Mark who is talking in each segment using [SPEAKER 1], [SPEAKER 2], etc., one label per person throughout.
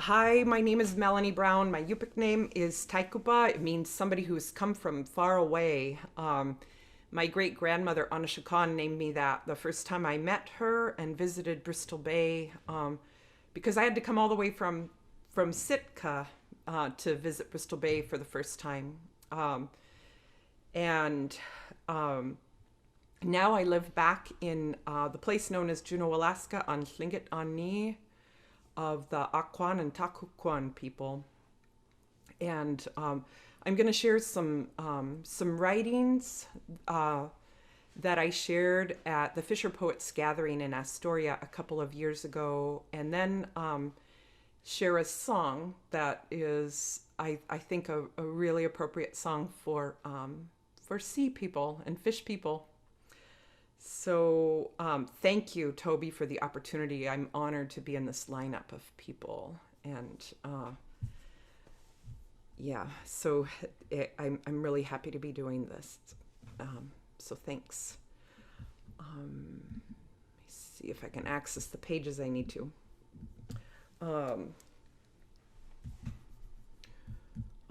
[SPEAKER 1] Hi, my name is Melanie Brown. My Yupik name is Taikupa. It means somebody who's come from far away. My great grandmother, Anashakan, named me that the first time I met her and visited Bristol Bay because I had to come all the way from Sitka to visit Bristol Bay for the first time. And Now I live back in the place known as Juneau, Alaska on Tlingit Ani of the Aquan and Takuquan people. And I'm going to share some writings that I shared at the Fisher Poets Gathering in Astoria a couple of years ago, and then share a song that is, I think, a really appropriate song for sea people and fish people. So thank you, Toby, for the opportunity. I'm honored to be in this lineup of people. And yeah, so I'm really happy to be doing this. So thanks. Let me see if I can access the pages I need to.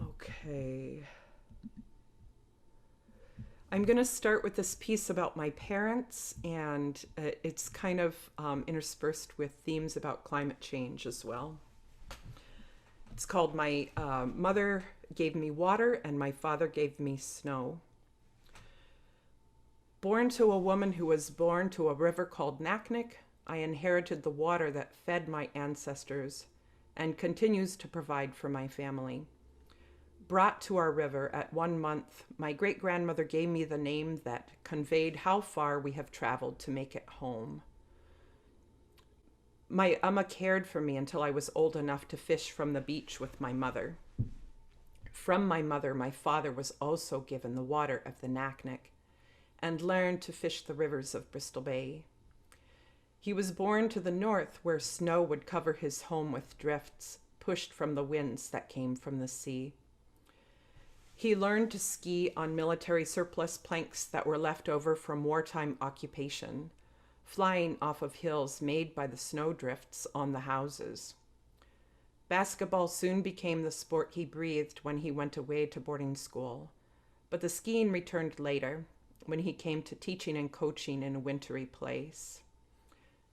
[SPEAKER 1] Okay. I'm going to start with this piece about my parents, and it's kind of interspersed with themes about climate change as well. It's called My Mother Gave Me Water and My Father Gave Me Snow. Born to a woman who was born to a river called Naknek, I inherited the water that fed my ancestors and continues to provide for my family. Brought to our river at 1 month, my great-grandmother gave me the name that conveyed how far we have traveled to make it home. My Amma cared for me until I was old enough to fish from the beach with my mother. From my mother, my father was also given the water of the Naknek and learned to fish the rivers of Bristol Bay. He was born to the north, where snow would cover his home with drifts pushed from the winds that came from the sea. He learned to ski on military surplus planks that were left over from wartime occupation, flying off of hills made by the snowdrifts on the houses. Basketball soon became the sport he breathed when he went away to boarding school, but the skiing returned later, when he came to teaching and coaching in a wintry place.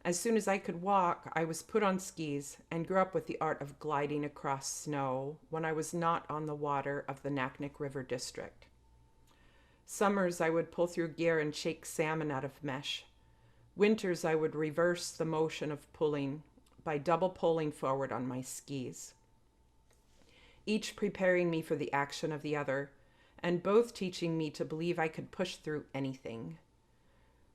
[SPEAKER 1] As soon as I could walk, I was put on skis and grew up with the art of gliding across snow when I was not on the water of the Naknek River District. Summers, I would pull through gear and shake salmon out of mesh. Winters, I would reverse the motion of pulling by double poling forward on my skis, each preparing me for the action of the other, and both teaching me to believe I could push through anything.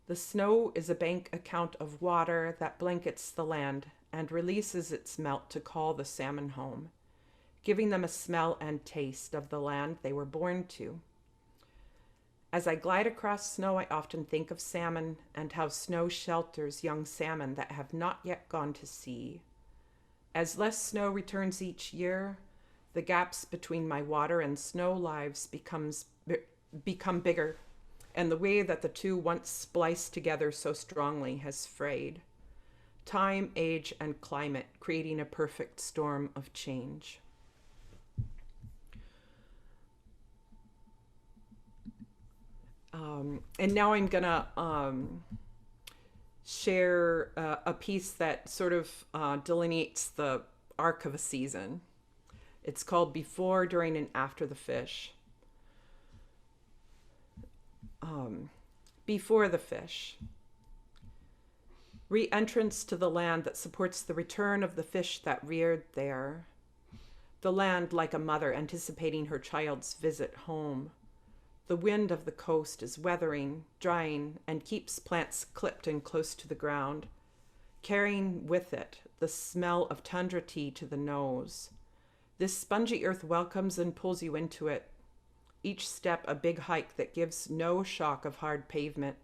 [SPEAKER 1] The snow is a bank account of water that blankets the land and releases its melt to call the salmon home, giving them a smell and taste of the land they were born to. As I glide across snow, I often think of salmon and how snow shelters young salmon that have not yet gone to sea. As less snow returns each year, the gaps between my water and snow lives become bigger, and the way that the two once spliced together so strongly has frayed. Time, age, and climate creating a perfect storm of change. And now I'm gonna share a piece that sort of delineates the arc of a season. It's called Before, During, and After the Fish. Before the fish. Re-entrance to the land that supports the return of the fish that reared there. The land like a mother anticipating her child's visit home. The wind of the coast is weathering, drying, and keeps plants clipped and close to the ground, carrying with it the smell of tundra tea to the nose. This spongy earth welcomes and pulls you into it. Each step a big hike that gives no shock of hard pavement.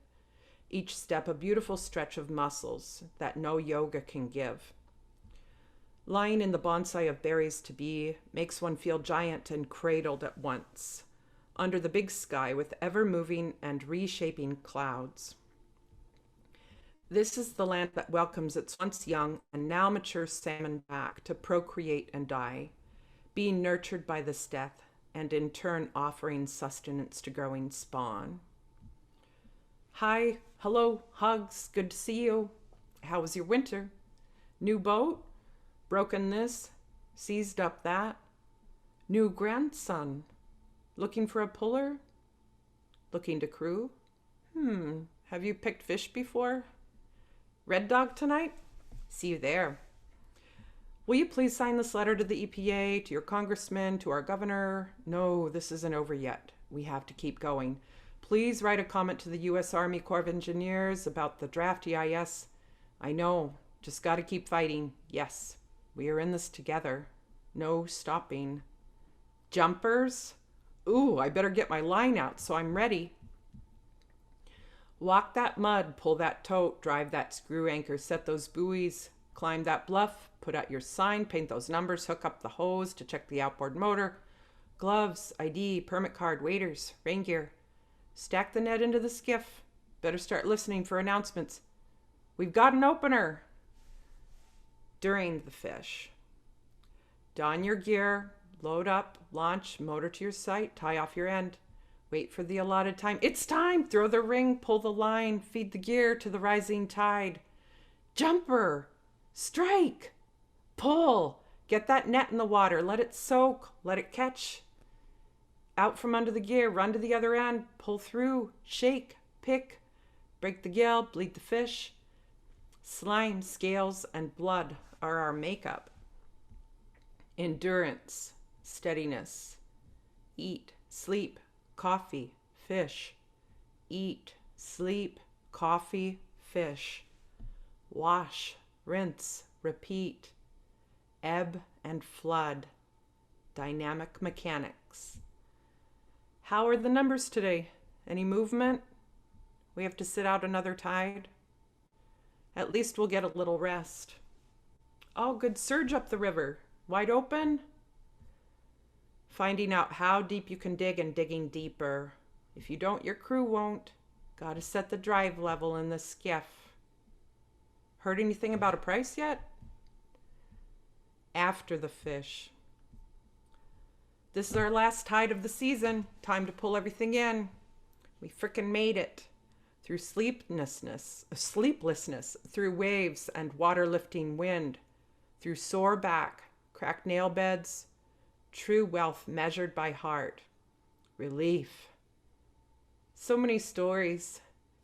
[SPEAKER 1] Each step a beautiful stretch of muscles that no yoga can give. Lying in the bonsai of berries to be makes one feel giant and cradled at once, under the big sky with ever-moving and reshaping clouds. This is the land that welcomes its once young and now mature salmon back to procreate and die, being nurtured by this death, and in turn offering sustenance to growing spawn. Hi, hello, hugs, good to see you. How was your winter? New boat? Broken this? Seized up that? New grandson? Looking for a puller? Looking to crew? Have you picked fish before? Red Dog tonight? See you there. Will you please sign this letter to the EPA, to your congressman, to our governor? No, this isn't over yet. We have to keep going. Please write a comment to the U.S. Army Corps of Engineers about the draft EIS. I know, just got to keep fighting. Yes, we are in this together. No stopping. Jumpers? Ooh, I better get my line out so I'm ready. Walk that mud, pull that tote, drive that screw anchor, set those buoys, climb that bluff, put out your sign, paint those numbers, hook up the hose to check the outboard motor, gloves, ID, permit card, waders, rain gear. Stack the net into the skiff. Better start listening for announcements. We've got an opener. During the fish. Don your gear, load up, launch, motor to your sight, tie off your end. Wait for the allotted time. It's time! Throw the ring, pull the line, feed the gear to the rising tide. Jumper! Strike! Pull! Get that net in the water. Let it soak. Let it catch. Out from under the gear, run to the other end, pull through, shake, pick, break the gill, bleed the fish. Slime, scales, and blood are our makeup. Endurance, steadiness. Eat, sleep, coffee, fish. Eat, sleep, coffee, fish. Wash, rinse, repeat. Ebb and flood. Dynamic mechanics. How are the numbers today? Any movement? We have to sit out another tide? At least we'll get a little rest. Oh, good surge up the river. Wide open? Finding out how deep you can dig and digging deeper. If you don't, your crew won't. Gotta set the drive level in the skiff. Heard anything about a price yet? After the fish. This is our last tide of the season. Time to pull everything in. We frickin' made it. Through sleeplessness, through waves and water-lifting wind, through sore back, cracked nail beds, true wealth measured by heart, relief. So many stories,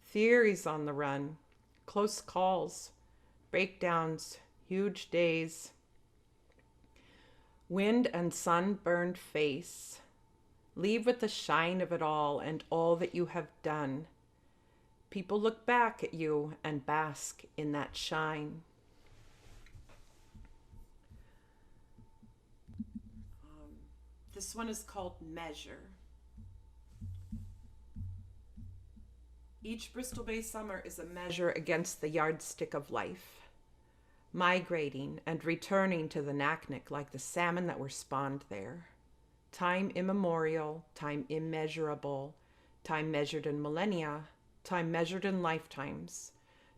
[SPEAKER 1] theories on the run, close calls, breakdowns, huge days. Wind and sun-burned face. Leave with the shine of it all and all that you have done. People look back at you and bask in that shine. This one is called Measure. Each Bristol Bay summer is a measure against the yardstick of life. Migrating and returning to the Naknek like the salmon that were spawned there. Time immemorial, time immeasurable, time measured in millennia, time measured in lifetimes,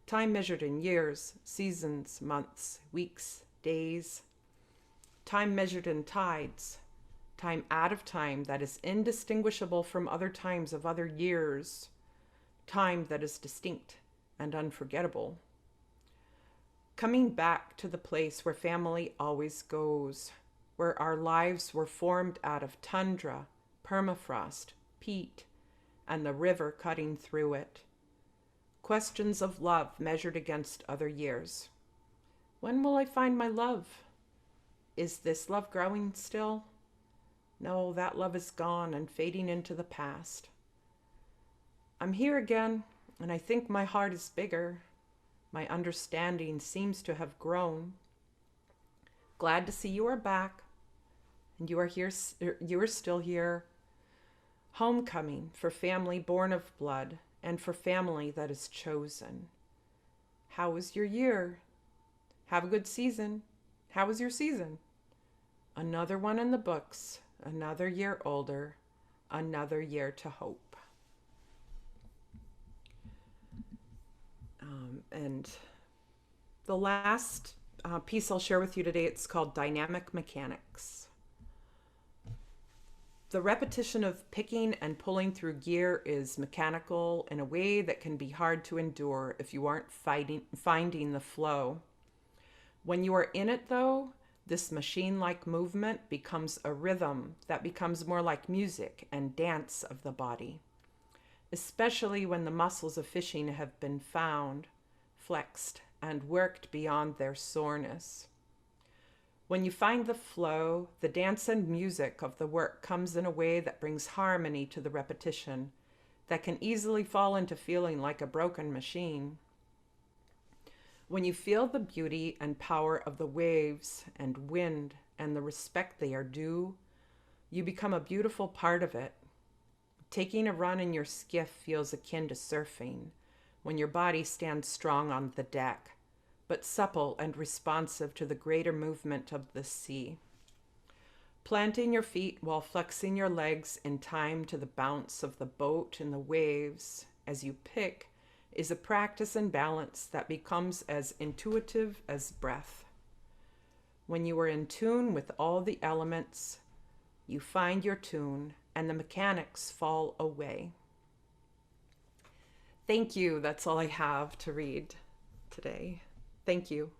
[SPEAKER 1] time measured in years, seasons, months, weeks, days, time measured in tides, time out of time that is indistinguishable from other times of other years, time that is distinct and unforgettable. Coming back to the place where family always goes, where our lives were formed out of tundra, permafrost, peat, and the river cutting through it. Questions of love measured against other years. When will I find my love? Is this love growing still? No, that love is gone and fading into the past. I'm here again, and I think my heart is bigger. My understanding seems to have grown. Glad to see you are back, and you are here. You are still here. Homecoming for family born of blood, and for family that is chosen. How was your year? Have a good season. How was your season? Another one in the books. Another year older. Another year to hope. And the last piece I'll share with you today, it's called Dynamic Mechanics. The repetition of picking and pulling through gear is mechanical in a way that can be hard to endure if you aren't finding the flow. When you are in it, though, this machine-like movement becomes a rhythm that becomes more like music and dance of the body, especially when the muscles of fishing have been found, flexed, and worked beyond their soreness. When you find the flow, the dance and music of the work comes in a way that brings harmony to the repetition that can easily fall into feeling like a broken machine. When you feel the beauty and power of the waves and wind and the respect they are due, you become a beautiful part of it. Taking a run in your skiff feels akin to surfing, when your body stands strong on the deck, but supple and responsive to the greater movement of the sea. Planting your feet while flexing your legs in time to the bounce of the boat in the waves as you pick is a practice in balance that becomes as intuitive as breath. When you are in tune with all the elements, you find your tune and the mechanics fall away. Thank you. That's all I have to read today. Thank you.